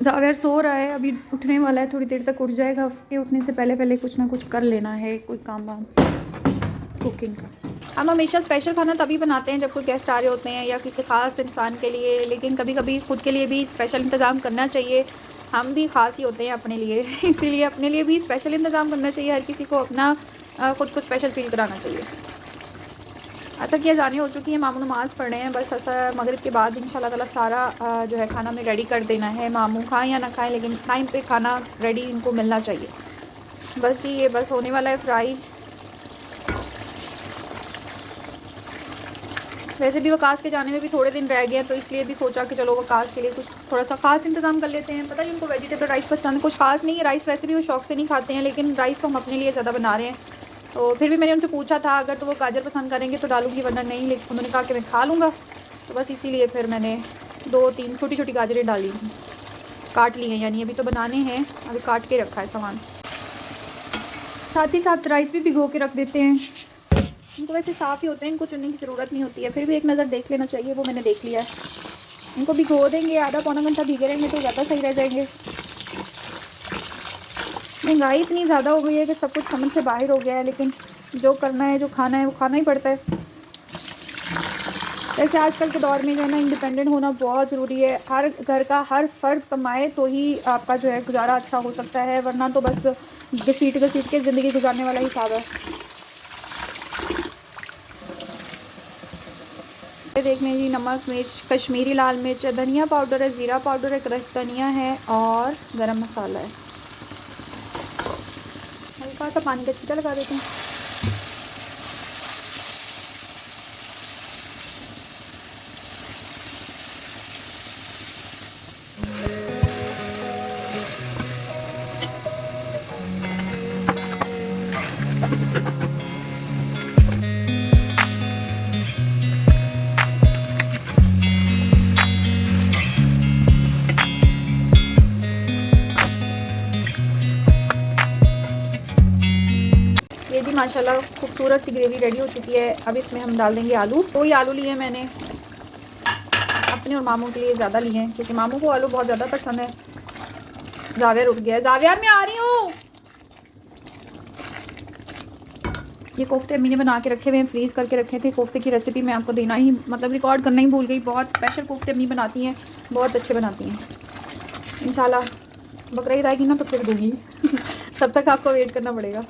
जावेर सो रहा है, अभी उठने वाला है, थोड़ी देर तक उठ जाएगा। उसके उठने से पहले पहले कुछ ना कुछ कर लेना है, कोई काम वाम कुकिंग का। हम हमेशा स्पेशल खाना तभी बनाते हैं जब कोई गेस्ट आ रहे होते हैं या किसी ख़ास इंसान के लिए, लेकिन कभी कभी ख़ुद के लिए भी स्पेशल इंतज़ाम करना चाहिए। हम भी ख़ास ही होते हैं अपने लिए इसीलिए अपने लिए भी स्पेशल इंतज़ाम करना चाहिए। हर किसी को अपना ख़ुद को स्पेशल फील कराना चाहिए। ऐसा किया जाने हो चुकी है, मामू नमाज़ पढ़ रहे हैं, बस ऐसा मगरिब के बाद इंशाल्लाह ताला सारा जो है खाना में रेडी कर देना है। मामू खाएं या ना खाएं, लेकिन टाइम पे खाना रेडी इनको मिलना चाहिए। बस जी, ये बस होने वाला है फ्राई। वैसे भी वकास के जाने में भी थोड़े दिन रह गए हैं, तो इसलिए भी सोचा कि चलो वकास के लिए कुछ थोड़ा सा ख़ास इंतज़ाम कर लेते हैं। पता नहीं उनको वेजिटेबल राइस पसंद, कुछ ख़ास नहीं है राइस, वैसे भी वो शौक़ से नहीं खाते हैं, लेकिन राइस तो हम अपने लिए ज़्यादा बना रहे हैं। तो फिर भी मैंने उनसे पूछा था अगर तो वो गाजर पसंद करेंगे तो डालूंगी, वरना नहीं, लेकिन उन्होंने कहा कि मैं खा लूँगा। तो बस इसीलिए फिर मैंने 2-3 छोटी छोटी गाजरें डाली, काट ली हैं, यानी अभी तो बनाने हैं, अभी काट के रखा है सामान। साथ ही साथ राइस भी भिगो के रख देते हैं। इनको वैसे साफ़ ही होते हैं, इनको चुनने की ज़रूरत नहीं होती है, फिर भी एक नज़र देख लेना चाहिए, वो मैंने देख लिया है। इनको भिगो देंगे, आधा पौना घंटा भीगे रहेंगे तो ज़्यादा सही रह जाएंगे। महंगाई इतनी ज़्यादा हो गई है कि सब कुछ समझ से बाहर हो गया है, लेकिन जो करना है, जो खाना है, वो खाना ही पड़ता है। वैसे आजकल के दौर में जो है ना, इंडिपेंडेंट होना बहुत ज़रूरी है। हर घर का हर फ़र्द कमाए तो ही आपका जो है गुजारा अच्छा हो सकता है, वरना तो बस घसीट घसीट के ज़िंदगी गुजारने वाला हिसाब है। देख लें जी, नमक, मिर्च, कश्मीरी लाल मिर्च, धनिया पाउडर है, ज़ीरा पाउडर है, क्रश धनिया है और गरम मसाला है। हल्का सा पानी का छींटा लगा देते हैं। ये जी माशाल्लाह खूबसूरत सी ग्रेवी रेडी हो चुकी है। अब इसमें हम डाल देंगे आलू। 2 ही आलू लिए मैंने, अपने और मामू के लिए ज़्यादा लिए हैं क्योंकि मामू को आलू बहुत ज़्यादा पसंद है। जावेर उठ गया है, जावेर मैं आ रही हूँ। ये कोफ्ते अम्मी ने बना के रखे हुए हैं, फ्रीज़ करके रखे थे। कोफ्ते की रेसिपी मैं आपको देना ही मतलब रिकॉर्ड करना ही भूल गई। बहुत स्पेशल कोफ्ते अम्मी बनाती हैं, बहुत अच्छे बनाती हैं। इंशाल्लाह बकरीद आएगी ना तो फिर दूँगी तब तक आपको वेट करना पड़ेगा।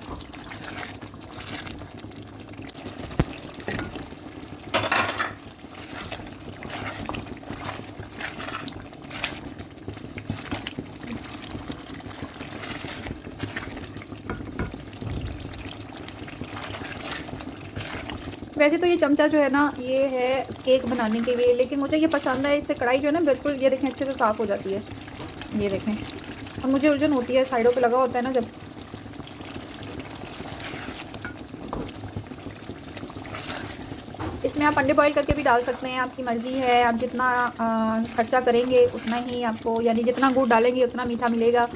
वैसे तो ये चमचा जो है ना, ये है केक बनाने के लिए, लेकिन मुझे ये पसंद है। इससे कढ़ाई जो है ना बिल्कुल, ये देखें, अच्छे से साफ़ हो जाती है। ये देखें, और मुझे उलझन होती है, साइडों पे लगा होता है ना जब। इसमें आप अंडे बॉईल करके भी डाल सकते हैं, आपकी मर्ज़ी है। आप जितना खर्चा करेंगे उतना ही आपको, यानी जितना गुड़ डालेंगे उतना मीठा मिलेगा।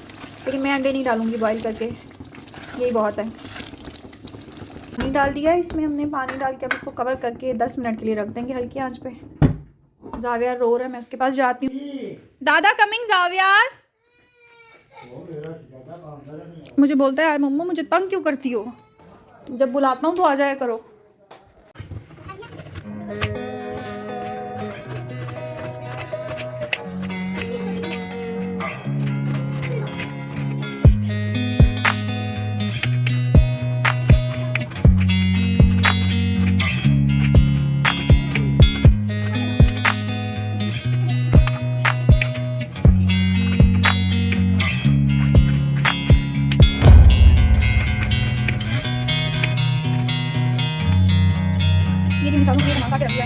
लेकिन मैं अंडे नहीं डालूँगी बॉईल करके, यही बहुत है। पानी डाल दिया है इसमें हमने, पानी डाल के अब इसको कवर करके 10 मिनट के लिए रख देंगे हल्की आंच पे। जावियार रो रहा है, मैं उसके पास जाती हूँ। दादा कमिंग जावियार। मुझे बोलता है मम्मा मुझे तंग क्यों करती हो, जब बुलाता हूँ तो आ जाया करो।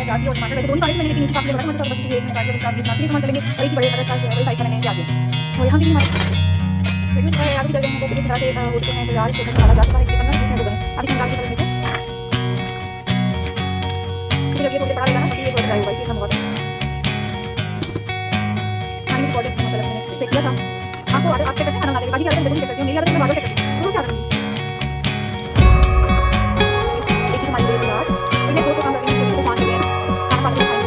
प्याज और टमाटर, वैसे दोनों काटे मैंने, लेकिन एक काफी बड़ा टमाटर बस इसलिए मैंने काट दिया। तो आप इस्तेमाल करेंगे और एक ही बड़े बड़े साइज का मैंने प्याज लिया। और यहाँ भी हमारे आलू भी डल गए हैं, तो इस तरह से हो चुके हैं तैयार। तो मसाला जा चुका है, इसमें डल गए। अब इसमें डाल के नीचे जब ये थोड़ी देर पड़ा रहेगा ना, तो ये थोड़ा ड्राई होगा, इसलिए हम बहुत पानी में बॉटल मसाला मैंने चेक किया था। आपको आदत आपके करते हैं खाना बनाने की बाजी की आदत है, चेक करती हूँ। मेरी आदत मैं बार चेक करती हूँ, शुरू से आदत है। एक चीज़ हमारी तैयार, और मैं सोच को काम कर रही हूँ तो पानी है खाना साथ में खाएंगे।